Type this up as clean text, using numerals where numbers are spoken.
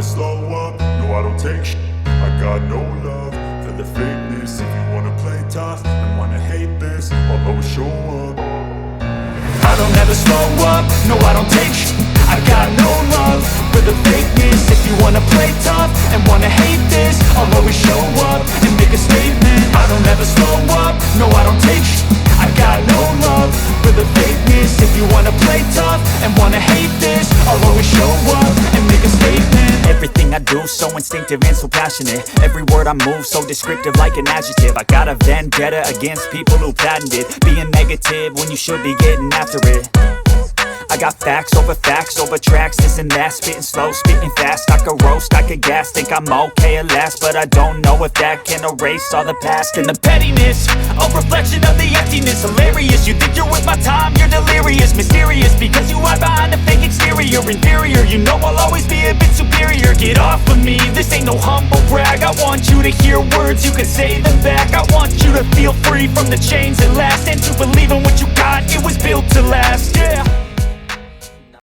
never slow up, no I don't take shit. I got no love for the fakeness. If you wanna play tough and wanna hate this, I'll always show up. I don't ever slow up, no I don't take shit. I got no love for the fakeness. If you wanna play tough and wanna hate this, I'll always show up and make a statement. I don't ever slow up, no I don't take shit. I got no love for the fakeness. If you wanna play tough and wanna hate this, I'll always show up and make a statement. Everything I do so instinctive and so passionate. Every word I move so descriptive like an adjective. I got a vendetta against people who patented being negative when you should be getting after it. I got facts over tracks, this and that. Spitting slow, spitting fast. I could roast, I could gas. Think I'm okay at last, but I don't know if that can erase all the past. And the pettiness, a reflection of the emptiness. Hilarious, you think you're worth my time, you're delirious. Mysterious, because you hide behind a fake exterior. Inferior, you know I'll always be a bit superior. Get off of me, this ain't no humble brag. I want you to hear words, you can say them back. I want you to feel free from the chains that last, and to believe in what you got, it was built to last, yeah.